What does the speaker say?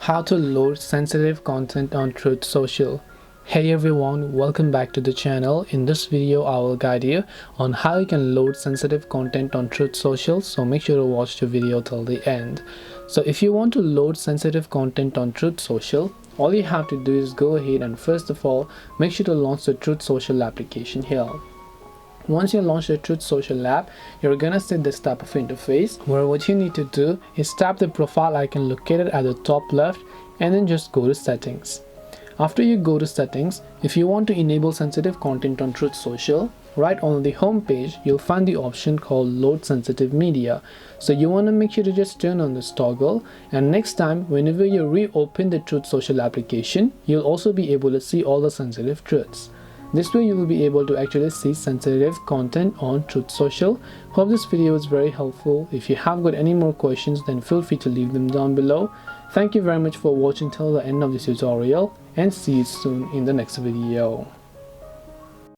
How to load sensitive content on Truth Social. Hey everyone, welcome back to the channel. In this video I will guide you on how you can load sensitive content on Truth Social, so make sure to watch the video till the end. So if you want to load sensitive content on Truth Social, all you have to do is go ahead and first of all make sure to launch the Truth Social application here. Once you launch the Truth Social app, you're gonna see this type of interface where what you need to do is tap the profile icon located at the top left and then just go to settings. After you go to settings, if you want to enable sensitive content on Truth Social, right on the home page you'll find the option called load sensitive media. So you want to make sure to just turn on this toggle, and next time whenever you reopen the Truth Social application, you'll also be able to see all the sensitive truths. This way you will be able to actually see sensitive content on Truth Social. Hope this video is very helpful. If you have got any more questions, then feel free to leave them down below. Thank you very much for watching till the end of this tutorial, and see you soon in the next video.